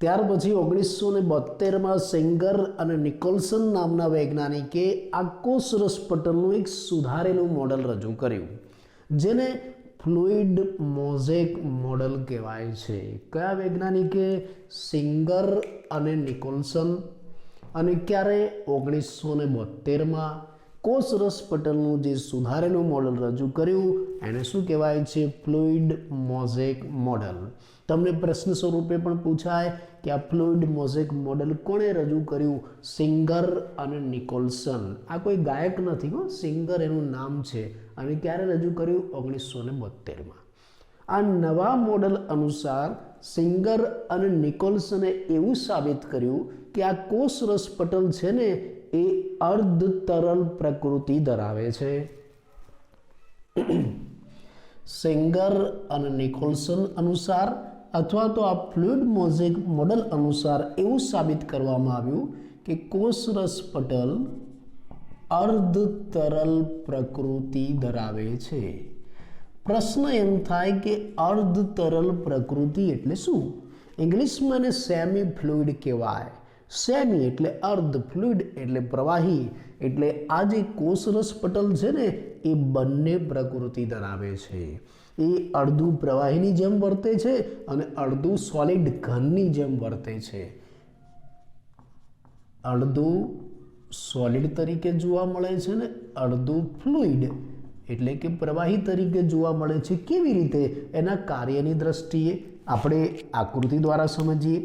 ત્યાર પછી 1972 માં સેંગર અને નિકોલસન નામના વૈજ્ઞાનિકે આ કોષરસ પટલનું એક સુધારેલું મોડલ રજૂ કર્યું, જેને ફ્લુઇડ મોઝેક મોડલ કહેવાય છે. કયા વૈજ્ઞાનિકે? સેંગર અને નિકોલસન. અને ક્યારે? 1972 માં કોષરસ પટલનું જે સુધારેલું મોડલ રજૂ કર્યું એને શું કહેવાય છે? Fluid mosaic model. તમને પ્રશ્ન સ્વરૂપે પણ પૂછાય કે આ ફ્લુઇડ મોઝેક મોડલ કોણે રજૂ કર્યું? સેંગર અને નિકોલસન. આ કોઈ ગાયક નથી હો, સેંગર એનું નામ છે. અને ક્યારે રજૂ કર્યું? 1972માં. આ નવા મોડલ અનુસાર સેંગર અને નિકોલસને એવું સાબિત કર્યું કે આ કોષરસ પટલ છે ને એ અર્ધ તરલ પ્રકૃતિ ધરાવે છે. સેંગર અને નિકોલસન અનુસાર અથવા તો આ ફ્લુઇડ મોઝેક મોડલ અનુસાર એવું સાબિત કરવામાં આવ્યું કે કોષરસ પટલ અર્ધ તરલ પ્રકૃતિ ધરાવે છે. પ્રશ્ન એમ થાય કે અર્ધ તરલ પ્રકૃતિ એટલે શું? ઇંગ્લિશમાં એને સેમી ફ્લુઇડ કહેવાય. સેમી એટલે અર્ધ, ફ્લુઇડ એટલે પ્રવાહી. એટલે આ જે કોષરસ પટલ છે ને એ બંને પ્રકૃતિ ધરાવે છે. એ અડધું પ્રવાહીની જેમ વર્તે છે અને અડધું સોલિડ ઘનની જેમ વર્તે છે. અડધું સોલિડ તરીકે જોવા મળે છે ને અડધું ફ્લુઇડ એટલે કે પ્રવાહી તરીકે જોવા મળે છે. કેવી રીતે? એના કાર્યની દ્રષ્ટિએ આપણે આકૃતિ દ્વારા સમજીએ.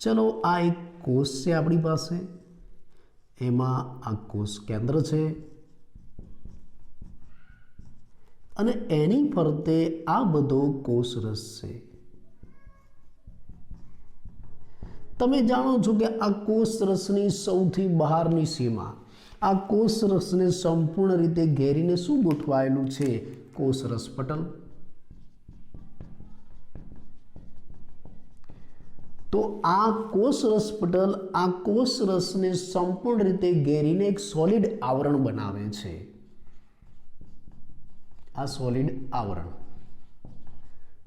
ચલો, આ એક કોષ છે આપણી પાસે. એમાં આ કોષ કેન્દ્ર છે અને એની ફરતે આ બધો કોષરસ છે. તમે જાણો છો કે આ કોષરસની સૌથી બહારની સીમા, આ કોષરસને સંપૂર્ણ રીતે ઘેરીને શું ગોઠવાયેલું છે? કોષરસ પટલ. તો આ કોષરસ પટલ આ કોષરસને સંપૂર્ણ રીતે ઘેરીને એક સોલિડ આવરણ બનાવે છે. આ સોલિડ આવરણ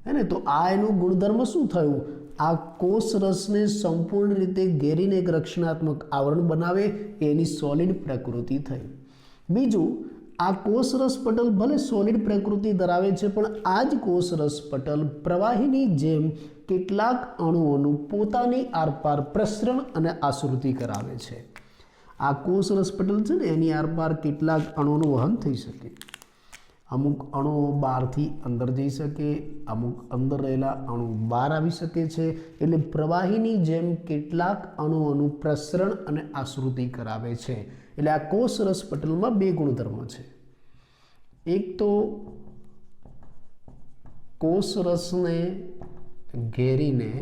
હે ને. તો આ એનું ગુણધર્મ શું થયું? આ કોષરસને સંપૂર્ણ રીતે ઘેરીને એક રક્ષણાત્મક આવરણ બનાવે એની સોલિડ પ્રકૃતિ થઈ. બીજું, આ કોષરસ પટલ ભલે સોલિડ પ્રકૃતિ ધરાવે છે પણ આ જ કોષરસ પટલ પ્રવાહીની જેમ કેટલાક અણુઓનું પોતાની આરપાર પ્રસરણ અને આશ્રુતિ કરાવે છે. આ કોષરસ પટલ છે ને એની આરપાર કેટલાક અણુઓનું વહન થઈ શકે. અમુક અણુઓ બહારથી અંદર જઈ શકે, અમુક અંદર રહેલા અણુ બહાર આવી શકે છે. એટલે પ્રવાહીની જેમ કેટલાક અણુઓનું પ્રસરણ અને આશ્રુતિ કરાવે છે. એટલે આ કોષરસ પટલમાં બે ગુણધર્મો છે. એક તો કોષરસને ઘેરીને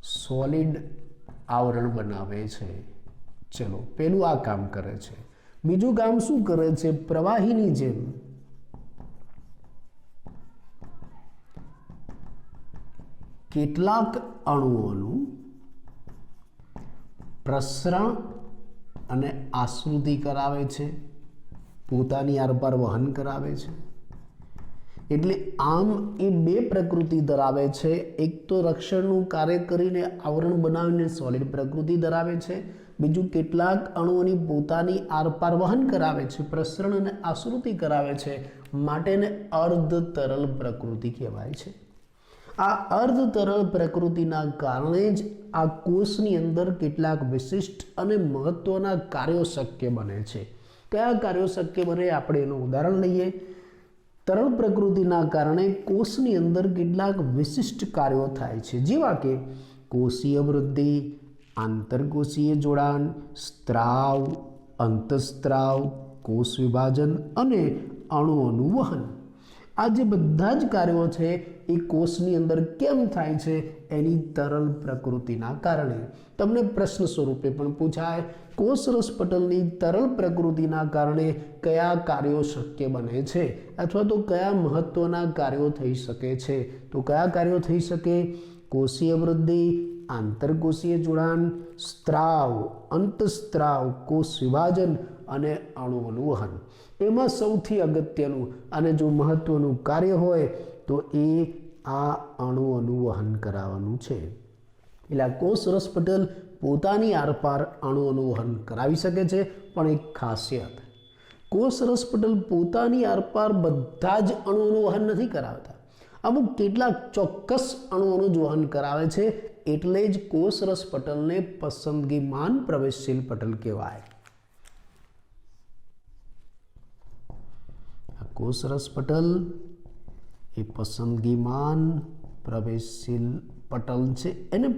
સોલિડ આવરણ બનાવે છે. ચલો, પેલું આ કામ કરે છે. બીજું કામ શું કરે છે? પ્રવાહીની જેમ કેટલાક અણુઓનું પ્રસરણ અને આશ્રુતિ કરાવે છે, પોતાની આરપાર વહન કરાવે છે. એટલે આમ એ બે પ્રકૃતિ ધરાવે છે. એક તો રક્ષણનું કાર્ય કરીને આવરણ બનાવીને સોલિડ પ્રકૃતિ ધરાવે છે. બીજું કેટલાક અણુઓની પોતાની આરપાર વહન કરાવે છે, પ્રસરણ અને આશ્રુતિ કરાવે છે. માટેને અર્ધ તરલ પ્રકૃતિ કહેવાય છે. આ અર્ધ તરલ પ્રકૃતિના કારણે જ આ કોષની અંદર કેટલાક વિશિષ્ટ અને મહત્વના કાર્યો શક્ય બને છે. કયા કાર્યો શક્ય બને? આપણે એનું ઉદાહરણ લઈએ. તરલ પ્રકૃતિના કારણે કોષની અંદર કેટલાક વિશિષ્ટ કાર્યો થાય છે, જેવા કે કોષીય વૃદ્ધિ, આંતરકોષીય જોડાણ, સ્ત્રાવ, અંતઃસ્ત્રાવ, કોષ વિભાજન અને અણુઓનું વહન. આ જે બધા જ કાર્યો છે એ કોષની અંદર કેમ થાય છે? એની તરલ પ્રકૃતિના કારણે. તમને પ્રશ્ન સ્વરૂપે પણ પૂછાય, કોષરસ પટલની તરલ પ્રકૃતિના કારણે કયા કાર્યો શક્ય બને છે અથવા તો કયા મહત્વના કાર્યો થઈ શકે છે? તો કયા કાર્યો થઈ શકે? કોષીય વૃદ્ધિ, આંતરકોષીય જોડાણ, સ્ત્રાવ, અંતઃસ્ત્રાવ, કોષ વિભાજન અને અણુઓનું વહન. એમાં સૌથી અગત્યનું અને જો મહત્વનું કાર્ય હોય તો એ આ અણુઓનું વહન કરાવવાનું છે. એટલે આ કોષ રસ પટલ પોતાની આરપાર અણુઓનું વહન કરાવી શકે છે, પણ એક ખાસિયત, કોષ રસ પટલ પોતાની આરપાર બધા જ અણુઓનું વહન નથી કરાવતા. અમુક કેટલાક ચોક્કસ અણુઓનું જ વહન કરાવે છે. એટલે જ કોષ રસ પટલને પસંદગીમાન પ્રવેશશીલ પટલ કહેવાય. કોષ રસ પટલ એ પસંદગીમાન પ્રવેશશીલ પટલ છે. એને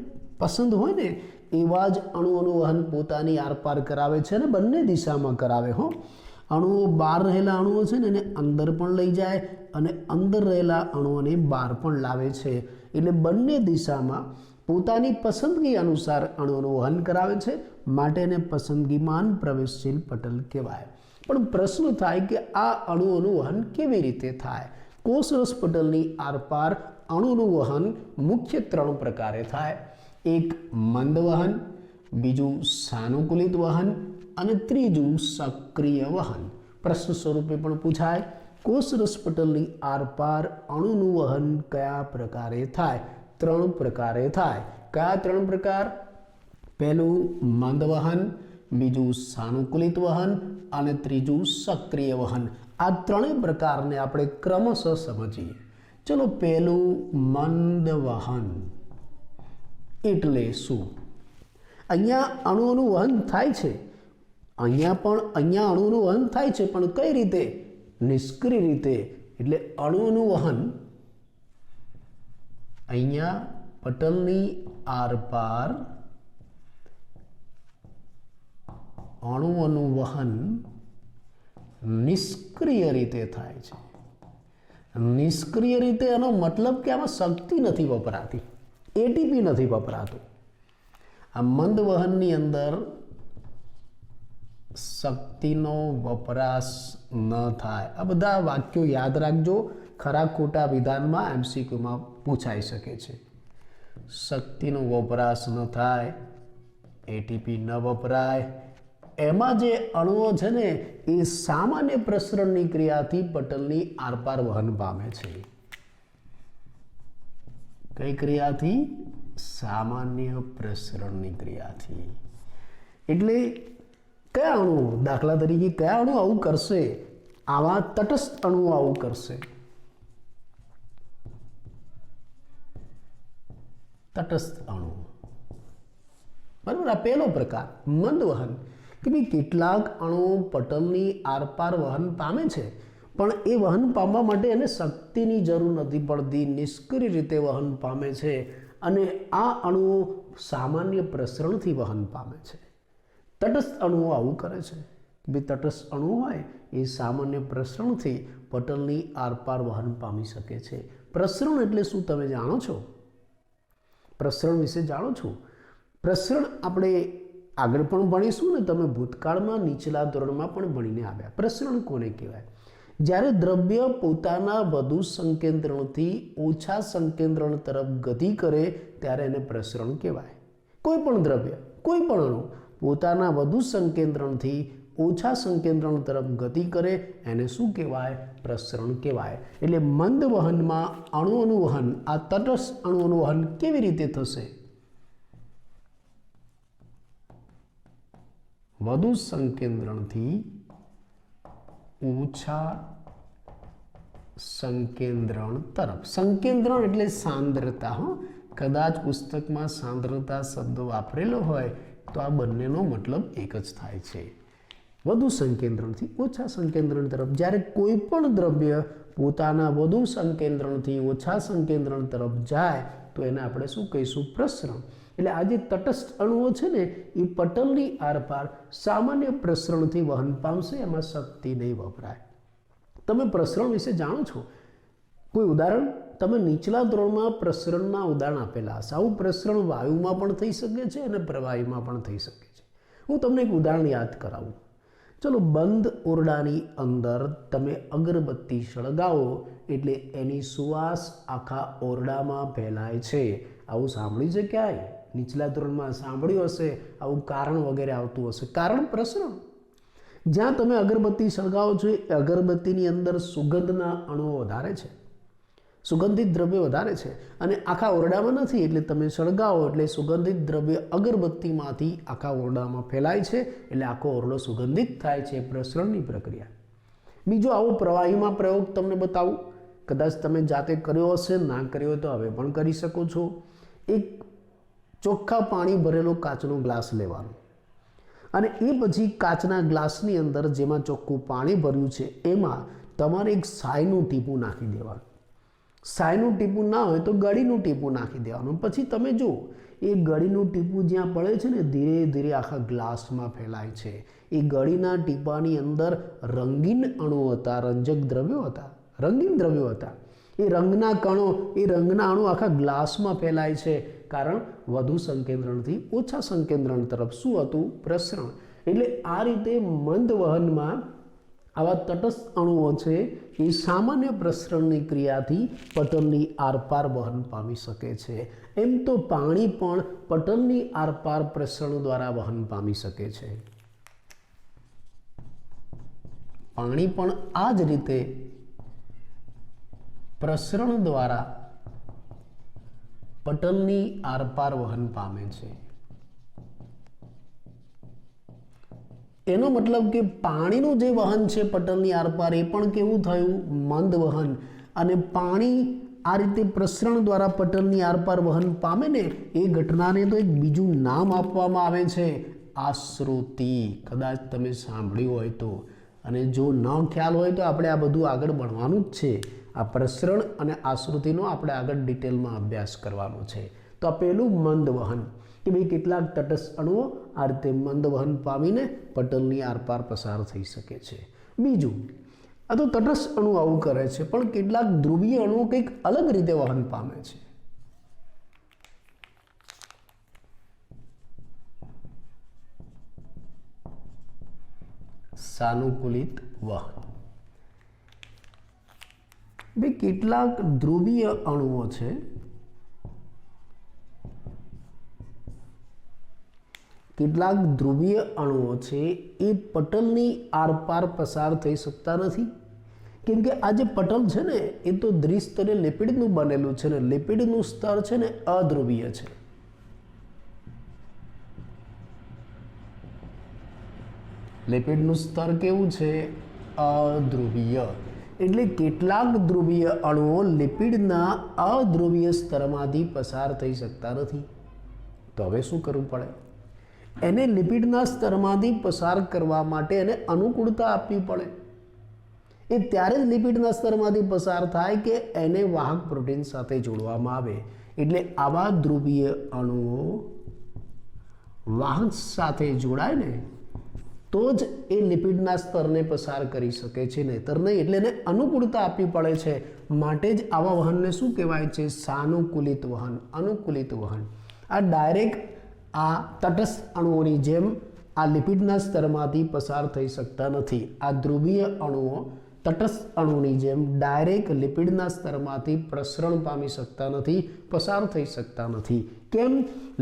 પસંદ હોય ને એવા જ અણુઓનું વહન પોતાની આરપાર કરાવે છે અને બંને દિશામાં કરાવે. અણુઓ બહાર રહેલા અણુઓ છે ને એને અંદર પણ લઈ જાય અને અંદર રહેલા અણુઓને બહાર પણ લાવે છે. એટલે બંને દિશામાં પોતાની પસંદગી અનુસાર અણુઓનું વહન કરાવે છે, માટે એને પસંદગીમાન પ્રવેશશીલ પટલ કહેવાય. પણ પ્રશ્ન થાય કે આ અણુઓનું વહન કેવી રીતે થાય? કોષ રસ પટલની આરપાર અણુનું વહન મુખ્ય 3 પ્રકારે થાય. એક મંદ વહન, બીજું સાનુકૂલિત વહન અને ત્રીજું સક્રિય વહન. પ્રશ્ન સ્વરૂપે પણ પૂછાય, કોષ રસ પટલની આરપાર અણુનું વહન કયા પ્રકારે થાય? 3 પ્રકારે થાય. કયા 3 પ્રકાર? પહેલું મંદ વહન, બીજું સાનુકૂલિત વહન અને ત્રીજું સક્રિય વહન. આ 3 પ્રકારને આપણે ક્રમશઃ સમજીએ. ચલો, પહેલું મંદ વહન એટલે શું? અહીંયા અણુઓનું વહન થાય છે, અહીંયા અણુઓનું વહન થાય છે, પણ કઈ રીતે? નિષ્ક્રિય રીતે. એટલે અણુઓનું વહન અહીંયા પટલની આરપાર અણુઓનું વહન નિષ્ક્રિય રીતે થાય છે. નિષ્ક્રિય રીતે એનો મતલબ કે આમાં શક્તિ નથી વપરાતી, એટીપી નથી વપરાતું. આ મંદ વહનની અંદર શક્તિનો વપરાશ ન થાય. આ બધા વાક્યો યાદ રાખજો, ખરા ખોટા વિધાનમાં MCQમાં પૂછાઈ શકે છે. શક્તિનો વપરાશ ન થાય, એટીપી ન વપરાય. એમાં જે અણુઓ છે ને એ સામાન્ય પ્રસરણની ક્રિયાથી પટલની આરપાર વહન પામે છે. કઈ ક્રિયાથી? સામાન્ય પ્રસરણની ક્રિયાથી. એટલે કયા અણુઓ, દાખલા તરીકે કયા અણુ આવું કરશે? આવા તટસ્થ અણુઓ આવું કરશે. તટસ્થ અણુ, બરાબર. આ પહેલો પ્રકાર મંદ વહન, કે ભાઈ કેટલાક અણુઓ પટલની આરપાર વહન પામે છે, પણ એ વહન પામવા માટે એને શક્તિની જરૂર નથી પડતી, નિષ્ક્રિય રીતે વહન પામે છે. અને આ અણુઓ સામાન્ય પ્રસરણથી વહન પામે છે. તટસ્થ અણુઓ આવું કરે છે. ભાઈ તટસ્થ અણુ હોય એ સામાન્ય પ્રસરણથી પટલની આરપાર વહન પામી શકે છે. પ્રસરણ એટલે શું તમે જાણો છો? પ્રસરણ વિશે જાણો છો? પ્રસરણ આપણે આગળ પણ ભણીશું ને, તમે ભૂતકાળમાં નીચલા ધોરણમાં પણ ભણીને આવ્યા. પ્રસરણ કોને કહેવાય? જ્યારે દ્રવ્ય પોતાના વધુ સંકેન્દ્રણથી ઓછા સંકેન્દ્રણ તરફ ગતિ કરે ત્યારે એને પ્રસરણ કહેવાય. કોઈ પણ દ્રવ્ય, કોઈ પણ અણુ પોતાના વધુ સંકેન્દ્રણથી ઓછા સંકેન્દ્રણ તરફ ગતિ કરે એને શું કહેવાય? પ્રસરણ કહેવાય. એટલે મંદ વહનમાં અણુઓનું વહન, આ તટસ્થ અણુઓનું વહન કેવી રીતે થશે? વધુ સંકેન્દ્રણથી ઓછા સંકેન્દ્રણ તરફ. સંકેન્દ્રણ એટલે સાંદ્રતા. કદાચ પુસ્તકમાં સાંદ્રતા શબ્દ વાપરેલો હોય તો આ બંનેનો મતલબ એક જ થાય છે. વધુ સંકેન્દ્રણથી ઓછા સંકેન્દ્રણ તરફ. જ્યારે કોઈ પણ દ્રવ્ય પોતાના વધુ સંકેન્દ્રણથી ઓછા સંકેન્દ્રણ તરફ જાય તો એને આપણે શું કહીશું? પ્રસરણ. એટલે આ જે તટસ્થ અણુઓ છે ને એ પટલની આરપાર સામાન્ય પ્રસરણથી વહન પામશે, એમાં શક્તિ નહીં વપરાય. તમે પ્રસરણ વિશે જાણો છો? કોઈ ઉદાહરણ? તમે નીચલા ધોરણમાં પ્રસરણના ઉદાહરણ આપેલા હશે. આવું પ્રસરણ વાયુમાં પણ થઈ શકે છે અને પ્રવાહીમાં પણ થઈ શકે છે. હું તમને એક ઉદાહરણ યાદ કરાવું. ચલો, બંધ ઓરડાની અંદર તમે અગરબત્તી સળગાવો એટલે એની સુવાસ આખા ઓરડામાં ફેલાય છે. આવું સાંભળ્યું છે ક્યાંય? નીચલા ધોરણમાં સાંભળ્યું હશે. આવું કારણ વગેરે આવતું હશે. કારણ પ્રસરણ. જ્યાં તમે અગરબત્તી સળગાવો છો એ અગરબત્તીની અંદર સુગંધના અણુઓ વધારે છે, સુગંધિત દ્રવ્ય વધારે છે, અને આખા ઓરડામાં નથી. એટલે તમે સળગાવો એટલે સુગંધિત દ્રવ્ય અગરબત્તીમાંથી આખા ઓરડામાં ફેલાય છે, એટલે આખો ઓરડો સુગંધિત થાય છે. પ્રસરણની પ્રક્રિયા. બીજો આવો પ્રવાહીમાં પ્રયોગ તમને બતાવું, કદાચ તમે જાતે કર્યો હશે, ના કર્યો હોય તો હવે પણ કરી શકો છો. એક ચોખ્ખા પાણી ભરેલો કાચનો ગ્લાસ લેવાનો, અને એ પછી કાચના ગ્લાસની અંદર જેમાં ચોખ્ખું પાણી ભર્યું છે એમાં તમારે એક સાયનું ટીપું નાખી દેવાનું. સાયનું ટીપું ના હોય તો ગળીનું ટીપું નાખી દેવાનું. પછી તમે જુઓ એ ગળીનું ટીપું જ્યાં પડે છે ને ધીરે ધીરે આખા ગ્લાસમાં ફેલાય છે. એ ગળીના ટીપાની અંદર રંગીન અણુઓ હતા, રંજક દ્રવ્યો હતા, રંગીન દ્રવ્યો હતા. એ રંગના કણો, એ રંગના અણુ આખા ગ્લાસમાં ફેલાય છે, કારણ વધુ સંકેન્દ્રણથી ઓછા સંકેન્દ્રણ તરફ શું હતું? પ્રસરણ. એટલે આ રીતે મંદ વહનમાં આવા તટસ્થ અણુઓ છે એ સામાન્ય પ્રસરણની ક્રિયાથી પટલની આરપાર વહન પામી શકે છે. એમ તો પાણી પણ પટલની આરપાર પ્રસરણ દ્વારા વહન પામી શકે છે. પાણી પણ આ જ રીતે પ્રસરણ દ્વારા પટલની આરપાર વહન પામે છે. એનો મતલબ કે પાણીનું જે વહન છે પટલની આરપાર એ પણ કેવું થયું? મંદ વહન. અને પાણી આ રીતે પ્રસરણ દ્વારા પટલની આરપાર વહન પામે ને એ ઘટનાને તો એક બીજું નામ આપવામાં આવે છે, આશ્રુતિ. કદાચ તમે સાંભળ્યું હોય તો, અને જો ન ખ્યાલ હોય તો આપણે આ બધું આગળ ભણવાનું જ છે. આ પ્રસરણ અને આશ્રુતિનો આપણે આગળ ડિટેલમાં અભ્યાસ કરવાનો છે. તો આ પહેલું મંદ વહન, કે ભાઈ કેટલાક તટસ્થ અણુઓ આ રીતે મંદ વહન પામીને પટલની આરપાર પસાર થઈ શકે છે. બીજું, આ તો તટસ્થ અણુ આવું કરે છે, પણ કેટલાક ધ્રુવીય અણુઓ કંઈક અલગ રીતે વહન પામે છે. સાનુકૂલિત વહન. ભાઈ કેટલાક ધ્રુવીય અણુઓ છે એ પટલની આરપાર પસાર થઈ શકતા નથી. કેમ કે આ જે પટલ છે ને એ તો દ્વિસ્તરીય લિપિડનું બનેલું છે ને લિપિડનું સ્તર છે ને અધ્રુવીય છે. લિપિડનું સ્તર કેવું છે? અધ્રુવીય. એટલે કેટલાક ધ્રુવીય અણુઓ લિપિડના અધ્રુવીય સ્તરમાંથી પસાર થઈ શકતા નથી. તો હવે શું કરવું પડે? એને લિપિડના સ્તરમાંથી પસાર કરવા માટે એને અનુકૂળતા આપવી પડે. એ ત્યારે જ લિપિડના સ્તરમાંથી પસાર થાય કે એને વાહક પ્રોટીન સાથે જોડવામાં આવે. એટલે આવા ધ્રુવીય અણુઓ વાહક સાથે જોડાય ને તો જ એ લિપિડના સ્તરને પસાર કરી શકે છે, નહીંતર નહીં. એટલે એને અનુકૂળતા આપવી પડે છે. માટે જ આવા વહનને શું કહેવાય છે? સાનુકૂલિત વહન, અનુકૂલિત વહન. આ ડાયરેક્ટ આ તટસ્થ અણુઓની જેમ આ લિપિડના સ્તરમાંથી પસાર થઈ શકતા નથી. આ ધ્રુવીય અણુઓ તટસ્થ અણુની જેમ ડાયરેક્ટ લિપિડના સ્તરમાંથી પ્રસરણ પામી શકતા નથી, પસાર થઈ શકતા નથી. કેમ?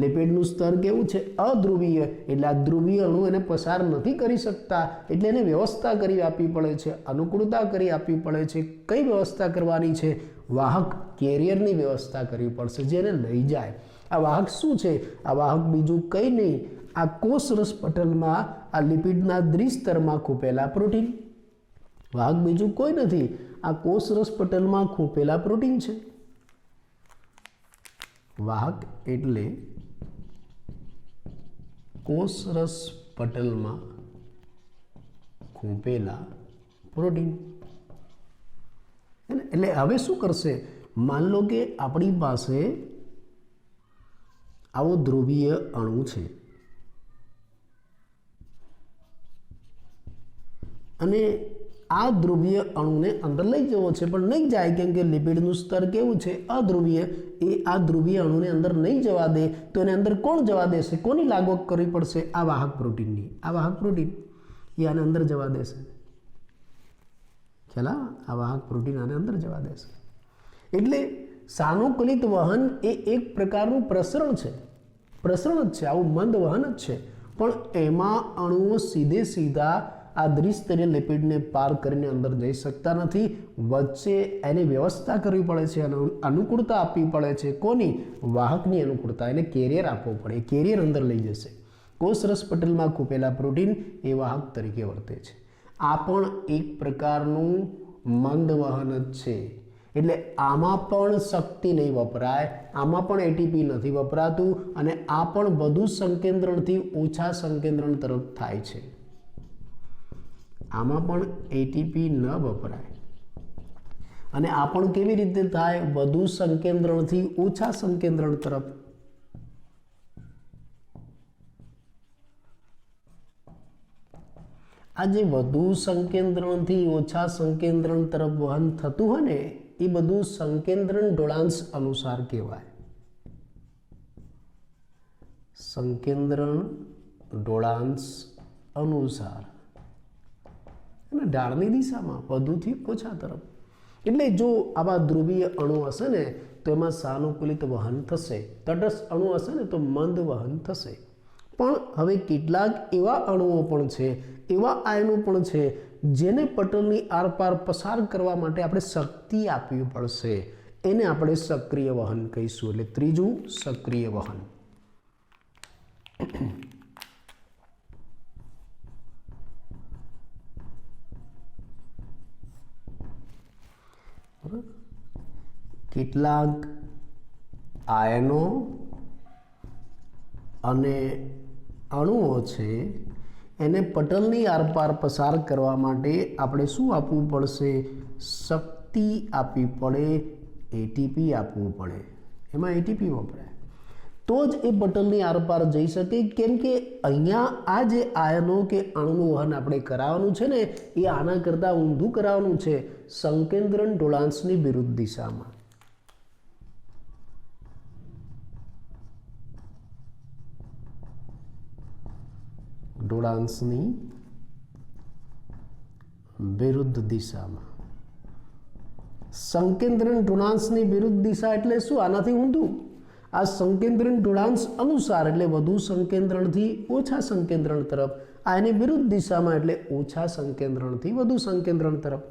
લિપિડનું સ્તર કેવું છે? અધ્રુવીય. એટલે આ ધ્રુવીય અણુ એને પસાર નથી કરી શકતા. એટલે એને વ્યવસ્થા કરી આપવી પડે છે, અનુકૂળતા કરી આપવી પડે છે. કઈ વ્યવસ્થા કરવાની છે? વાહક કેરિયરની વ્યવસ્થા કરવી પડશે, જેને લઈ જાય. આ વાહક શું છે? આ વાહક બીજું કંઈ નહીં, આ કોષરસ પટલમાં આ લિપિડના દ્વિસ્તરમાં ખૂપેલા પ્રોટીન. વાહક બીજું કોઈ નથી, આ કોષરસ પટલમાં ખૂપેલા પ્રોટીન છે. વાહક એટલે કોષરસ પટલમાં ખૂપેલા પ્રોટીન. એટલે હવે શું કરશે? માન લો કે આપણી પાસે આવો ધ્રુવીય અણુ છે અને આ ધ્રુવીય અણુને અંદર લઈ જવો છે, પણ નહીં જાય. કેમ કે લિપિડનું સ્તર કેવું છે? અધ્રુવીય. એ આ ધ્રુવીય અણુને અંદર નહીં જવા દે તો એને અંદર કોણ જવા દેશે? કોની લાગવગ કરવી પડશે? આ વાહક પ્રોટીનની. આ વાહક પ્રોટીન એ આને અંદર જવા દેશે. ખ્યાલ? આ વાહક પ્રોટીન આને અંદર જવા દેશે. એટલે સાનુકૂલિત વહન એ એક પ્રકારનું પ્રસરણ છે, પ્રસરણ જ છે, આવું મંદ વહન જ છે. પણ એમાં અણુઓ સીધે સીધા આ દ્વિસ્તરીય લિપિડને પાર કરીને અંદર જઈ શકતા નથી, વચ્ચે એની વ્યવસ્થા કરવી પડે છે અને અનુકૂળતા આપવી પડે છે. કોની? વાહકની અનુકૂળતા. એને કેરિયર આપવો પડે, કેરિયર અંદર લઈ જશે. કોષરસ પટલમાં ખૂપેલા પ્રોટીન એ વાહક તરીકે વર્તે છે. આ પણ એક પ્રકારનું મંદ વહન જ છે. એટલે આમાં પણ શક્તિ નહીં વપરાય, આમાં પણ એટીપી નથી વપરાતું અને આ પણ વધુ સંકેન્દ્રણથી ઓછા સંકેન્દ્રણ તરફ થાય છે. આમાં પણ એટીપી ન વપરાય અને આ પણ કેવી રીતે થાય? વધુ સંકેન્દ્રણથી ઓછા સંકેન્દ્રણ તરફ. આ જે વધુ સંકેન્દ્રણથી ઓછા સંકેન્દ્રણ તરફ વહન થતું હોય ને એ બધું સંકેન્દ્રણ ઢોળાંશ અનુસાર કહેવાય. સંકેન્દ્રણ ઢોળાંશ અનુસાર અને ઢાળની દિશામાં વધુથી ઓછા તરફ. એટલે જો આવા ધ્રુવીય અણુ હશે ને તો એમાં સાનુકૂલિત વહન થશે, તટસ્થ અણુ હશે ને તો મંદ વહન થશે. પણ હવે કેટલાક એવા અણુઓ પણ છે, એવા આયનો પણ છે જેને પટલની આરપાર પસાર કરવા માટે આપણે શક્તિ આપવી પડશે. એને આપણે સક્રિય વહન કહીશું. એટલે ત્રીજું સક્રિય વહન. કેટલાક આયનો અને અણુઓ છે એને પટલની આરપાર પસાર કરવા માટે આપણે શું આપવું પડશે? શક્તિ આપવી પડે, એટીપી આપવું પડે. એમાં એટીપી વપરાય તો જ એ પટલની આરપાર જઈ શકે. કેમ કે અહીંયા આ જે આયનો કે અણુનું વહન આપણે કરાવવાનું છે ને એ આના કરતાં ઊંધું કરાવવાનું છે, સંકેન્દ્રણ ઢોળાંશની વિરુદ્ધ દિશામાં. ઢોળાંશની વિરુદ્ધ દિશામાં. સંકેન્દ્રણ ઢોળાંશની વિરુદ્ધ દિશા એટલે શું? આનાથી ઊંધું. આ સંકેન્દ્રણ ઢોળાંશ અનુસાર એટલે વધુ સંકેન્દ્રણથી ઓછા સંકેન્દ્રણ તરફ. આ એની વિરુદ્ધ દિશામાં એટલે ઓછા સંકેન્દ્રણથી વધુ સંકેન્દ્રણ તરફ.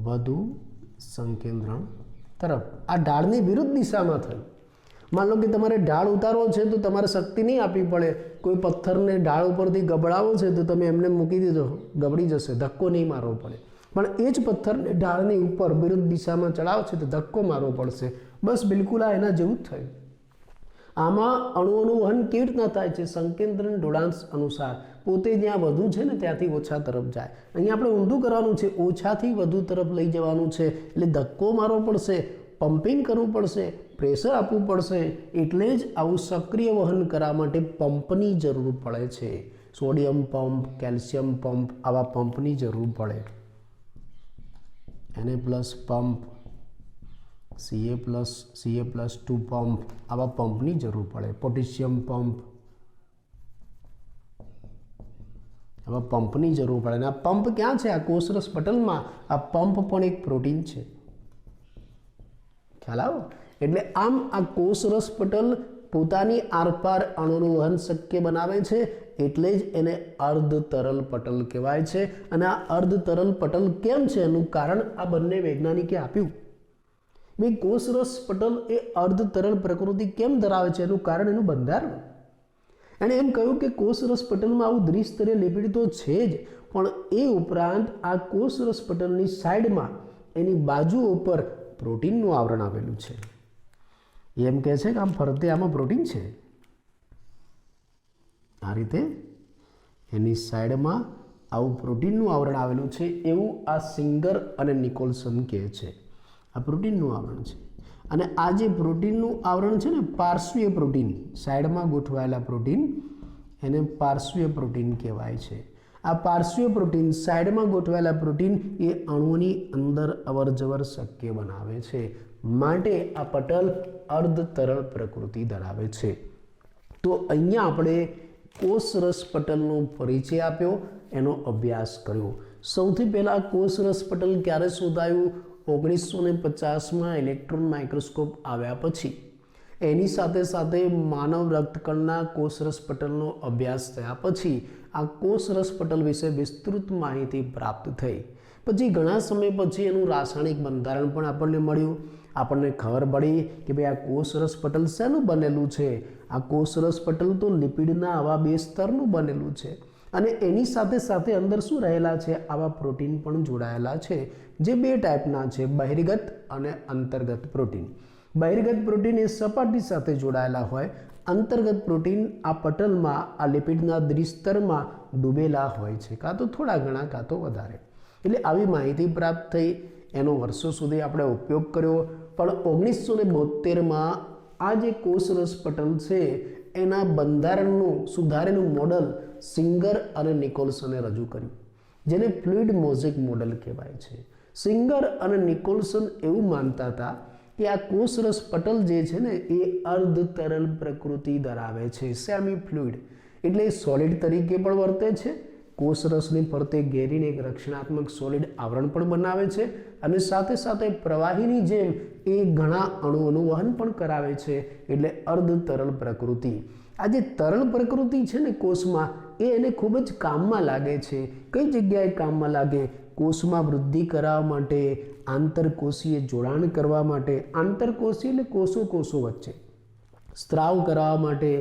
વધુ સંકેન્દ્રણ તરફ. આ ઢાળની વિરુદ્ધ દિશામાં થયું. માન લો કે તમારે ઢાળ ઉતારવો છે તો તમારે શક્તિ નહીં આપવી પડે. કોઈ પથ્થરને ઢાળ ઉપરથી ગબડાવો છે તો તમે એમને મૂકી દીધો, ગબડી જશે, ધક્કો નહીં મારવો પડે. પણ એ જ પથ્થરને ઢાળની ઉપર વિરુદ્ધ દિશામાં ચડાવો છે તો ધક્કો મારવો પડશે. બસ બિલકુલ આ એના જેવું જ થયું. આમાં અણુઓનું વહન કેવી રીતના થાય છે? સંકેન્દ્રણ ઢોળાંશ અનુસાર. પોતે જ્યાં વધુ છે ને ત્યાંથી ઓછા તરફ જાય. અહીંયા આપણે ઊંધું કરવાનું છે, ઓછાથી વધુ તરફ લઈ જવાનું છે. એટલે ધક્કો મારવો પડશે, પમ્પિંગ કરવું પડશે, પ્રેશર આપવું પડશે. એટલે જ આવું સક્રિય વહન કરવા માટે પંપની જરૂર પડે છે. સોડિયમ પંપ, કેલ્શિયમ પંપ, આવા પંપની જરૂર પડે. Na+ પંપ, Ca+2 પંપ, આવા પંપની જરૂર પડે. પોટેશિયમ પંપ, આવા પંપની જરૂર પડે. અને આ પંપ ક્યાં છે? આ કોષરસ પટલમાં. આ પંપ પણ એક પ્રોટીન છે. ખ્યાલ આવો? એટલે આમ આ કોષરસ પટલ પોતાની આરપાર અણુનું વહન શક્ય બનાવે છે. એટલે જ એને અર્ધ તરલ પટલ કહેવાય છે. અને આ અર્ધ તરલ પટલ કેમ છે એનું કારણ આ બંને વૈજ્ઞાનિકે આપ્યું. ભાઈ કોષરસ પટલ એ અર્ધ તરલ પ્રકૃતિ કેમ ધરાવે છે એનું કારણ એનું બંધારણ. એણે એમ કહ્યું કે કોષરસ પટલમાં આવું દ્વિસ્તરીય લિપિડ તો છે જ, પણ એ ઉપરાંત આ કોષરસ પટલની સાઈડમાં એની બાજુઓ ઉપર પ્રોટીનનું આવરણ આવેલું છે. એમ કહે છે કે આમ ફરતે આમાં પ્રોટીન છે. આ રીતે એની સાઈડમાં આવું પ્રોટીનનું આવરણ આવેલું છે એવું આ સિંગર અને નિકોલસન કહે છે. આ પ્રોટીનનું આવરણ છે. અને આ જે પ્રોટીનનું આવરણ છે ને, પાર્શ્વીય પ્રોટીન, સાઈડમાં ગોઠવાયેલા પ્રોટીન, એને પાર્શ્વીય પ્રોટીન કહેવાય છે. આ પાર્શ્વીય પ્રોટીન, સાઈડમાં ગોઠવાયેલા પ્રોટીન એ અણુની અંદર અવરજવર શક્ય બનાવે છે. માટે આ પટલ અર્ધ તરલ પ્રકૃતિ ધરાવે છે. તો અહીંયા આપણે કોષરસ પટલનો પરિચય આપ્યો, એનો અભ્યાસ કર્યો. સૌથી પહેલાં કોષરસ પટલ ક્યારે શોધાયું? 1950માં ઇલેક્ટ્રોન માઇક્રોસ્કોપ આવ્યા પછી. એની સાથે સાથે માનવ રક્તકણના કોષરસ પટલનો અભ્યાસ થયા પછી આ કોષરસ પટલ વિશે વિસ્તૃત માહિતી પ્રાપ્ત થઈ. પછી ઘણા સમય પછી એનું રાસાયણિક બંધારણ પણ આપણને મળ્યું. આપણને ખબર પડી કે ભાઈ આ કોષરસ પટલ શેનું બનેલું છે. આ કોષરસ પટલ તો લિપિડના આવા 2 સ્તરનું બનેલું છે અને એની સાથે સાથે અંદર શું રહેલા છે, આવા પ્રોટીન પણ જોડાયેલા છે જે 2 ટાઈપના છે, બહિર્ગત અને અંતર્ગત પ્રોટીન. બહિર્ગત પ્રોટીન એ સપાટી સાથે જોડાયેલા હોય, અંતર્ગત પ્રોટીન આ પટલમાં આ લિપિડના દ્વિસ્તરમાં ડૂબેલા હોય છે, કાં તો થોડા ઘણા કાં તો વધારે. એટલે આવી માહિતી પ્રાપ્ત થઈ, એનો વર્ષો સુધી આપણે ઉપયોગ કર્યો. પણ 1972માં આ જે કોષરસ પટલ છે એના બંધારણનું સુધારેલું મોડલ સિંગર અને નિકોલ્સને રજૂ કર્યું, જેને ફ્લુઇડ મોઝેક મોડલ કહેવાય છે. સિંગર અને નિકોલ્સન એવું માનતા હતા કે આ કોષરસ પટલ જે છે ને એ અર્ધ તરલ પ્રકૃતિ ધરાવે છે, સેમી ફ્લુઇડ, એટલે સોલિડ તરીકે પણ વર્તે છે. કોષરસની ફરતે ઘેરીને એક રક્ષણાત્મક સોલિડ આવરણ પણ બનાવે છે અને સાથે સાથે પ્રવાહીની જેમ એ ઘણા અણુઓનું વહન પણ કરાવે છે, એટલે અર્ધ તરલ પ્રકૃતિ. આ જે તરલ પ્રકૃતિ છે ને કોષમાં, એ એને ખૂબ જ કામમાં લાગે છે. કઈ જગ્યાએ કામમાં લાગે? કોષમાં વૃદ્ધિ કરાવવા માટે, આંતરકોષીય જોડાણ કરવા માટે, આંતરકોષીય એટલે કોષો વચ્ચે સ્ત્રાવ કરાવવા માટે,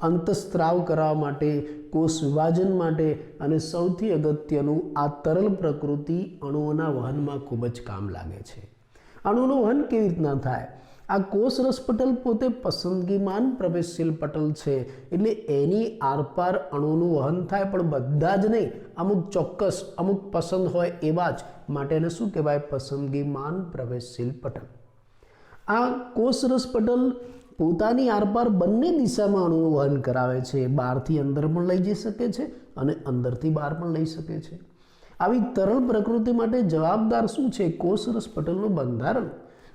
અંતસ્ત્રાવ કરાવવા માટે, કોષ વિભાજન માટે અને સૌથી અગત્યનું આ તરલ પ્રકૃતિ અણુઓના વહનમાં ખૂબ જ કામ લાગે છે. અણુનું વહન કેવી રીતના થાય? આ કોષરસ પટલ પોતે પસંદગીમાન પ્રવેશશીલ પટલ છે, એટલે એની આરપાર અણુનું વહન થાય, પણ બધા જ નહીં, અમુક ચોક્કસ અમુક પસંદ હોય એવા જ માટે એને શું કહેવાય? પસંદગીમાન પ્રવેશશીલ પટલ. આ કોષરસ પટલ પોતાની આરપાર બંને દિશામાં અણુનું વહન કરાવે છે. બહારથી અંદર પણ લઈ જઈ શકે છે અને અંદરથી બહાર પણ લઈ શકે છે. આવી તરલ પ્રકૃતિ માટે જવાબદાર શું છે? કોષરસ પટલનું બંધારણ.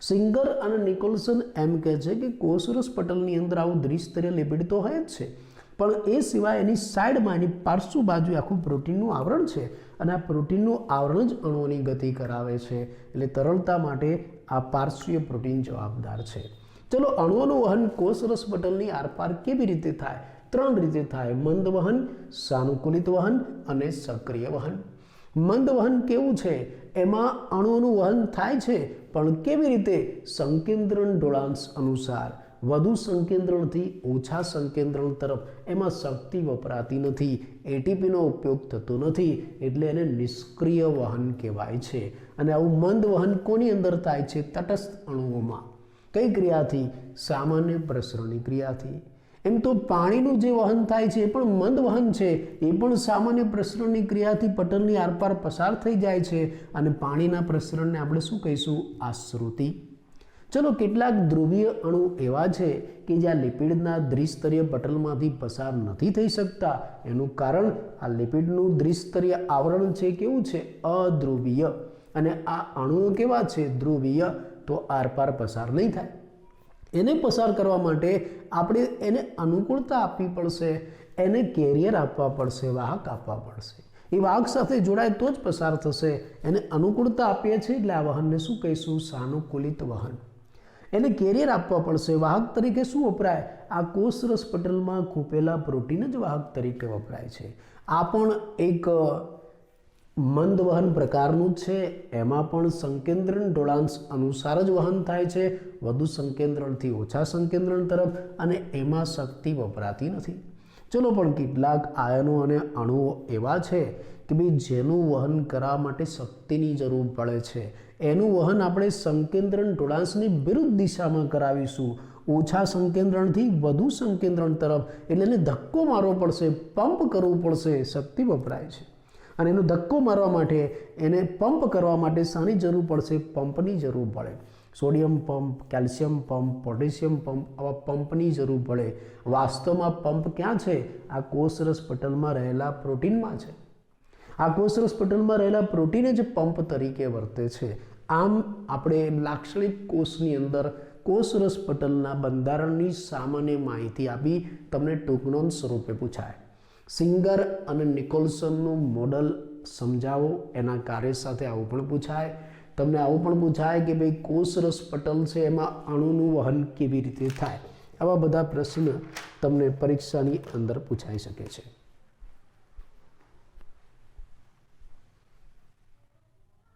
સિંગર અને નિકોલ્સન એમ કહે છે કે કોષરસ પટલની અંદર આવું દ્વિસ્તરીય લિપિડ તો હોય જ છે, પણ એ સિવાય એની સાઈડમાં, એની પાર્શ્વ બાજુ આખું પ્રોટીનનું આવરણ છે અને આ પ્રોટીનનું આવરણ જ અણુઓની ગતિ કરાવે છે. એટલે તરલતા માટે આ પાર્શ્વીય પ્રોટીન જવાબદાર છે. ચલો, અણુઓનું વહન કોષરસ પટલની આરપાર કેવી રીતે થાય? 3 રીતે થાય: મંદ વહન, સાનુકૂલિત વહન અને સક્રિય વહન. મંદ વહન કેવું છે? એમાં અણુઓનું વહન થાય છે, પણ કેવી રીતે? સંકેન્દ્રણ ઢોળાંશ અનુસાર. વધુ સંકેન્દ્રણથી ઓછા સંકેન્દ્રણ તરફ. એમાં શક્તિ વપરાતી નથી, એટીપીનો ઉપયોગ થતો નથી, એટલે એને નિષ્ક્રિય વહન કહેવાય છે. અને આવું મંદ વહન કોની અંદર થાય છે? તટસ્થ અણુઓમાં. કઈ ક્રિયાથી? સામાન્ય પ્રસરણની ક્રિયાથી. એમ તો પાણીનું જે વહન થાય છે એ પણ મંદ વહન છે, એ પણ સામાન્ય પ્રસરણની ક્રિયાથી પટલની આરપાર પસાર થઈ જાય છે અને પાણીના પ્રસરણને આપણે શું કહીશું? આશ્રુતિ. ચલો, કેટલાક ધ્રુવીય અણુ એવા છે કે જ્યાં લિપિડના દ્વિસ્તરીય પટલમાંથી પસાર નથી થઈ શકતા. એનું કારણ આ લિપિડનું દ્વિસ્તરીય આવરણ છે કેવું છે? અધ્રુવીય. અને આ અણુઓ કેવા છે? ધ્રુવીય. તો આરપાર પસાર નહીં થાય. એને પસાર કરવા માટે આપણે એને અનુકૂળતા આપવી પડશે, એને કેરિયર આપવા પડશે, વાહક આપવા પડશે. એ વાહક સાથે જોડાય તો જ પસાર થશે. એને અનુકૂળતા આપીએ છીએ એટલે આ વહનને શું કહીશું? સાનુકૂલિત વહન. એને કેરિયર આપવા પડશે. વાહક તરીકે શું વપરાય? આ કોષરસ પટલમાં ખૂંપેલા પ્રોટીન જ વાહક તરીકે વપરાય છે. આ પણ એક મંદ વહન પ્રકારનું છે. એમાં પણ સંકેન્દ્રણ ઢોળાંશ અનુસાર જ વહન થાય છે, વધુ સંકેન્દ્રણથી ઓછા સંકેન્દ્રણ તરફ, અને એમાં શક્તિ વપરાતી નથી. ચલો, પણ કેટલાક આયનો અને અણુઓ એવા છે કે ભાઈ જેનું વહન કરવા માટે શક્તિની જરૂર પડે છે. એનું વહન આપણે સંકેન્દ્રણ ઢોળાંશની વિરુદ્ધ દિશામાં કરાવીશું, ઓછા સંકેન્દ્રણથી વધુ સંકેન્દ્રણ તરફ. એટલે એને ધક્કો મારવો પડશે, પંપ કરવું પડશે, શક્તિ વપરાય છે. અને એનો ધક્કો મારવા માટે, એને પંપ કરવા માટે શાની જરૂર પડશે? પંપની જરૂર પડે. Sodium pump, calcium pump, potassium pump, આવા પંપની જરૂર પડે. વાસ્તવમાં પંપ ક્યાં છે? આ કોષરસ પટલમાં રહેલા પ્રોટીનમાં છે. આ કોષરસ પટલમાં રહેલા પ્રોટીન જ પંપ તરીકે વર્તે છે. આમ આપણે લાક્ષણિક કોષની અંદર કોષરસ પટલના બંધારણની સામાન્ય માહિતી આપી. તમને ટૂંકનોંધ સ્વરૂપે પૂછાય સિંગર અને નિકોલ્સનનું મોડલ સમજાવો, એના કાર્ય સાથે આવું પણ પૂછાય. તમને આવું પણ પૂછાય કે ભાઈ કોષરસ પટલ છે એમાં અણુનું વહન કેવી રીતે થાય, આવા બધા પ્રશ્ન તમને પરીક્ષાની અંદર પૂછાઈ શકે છે.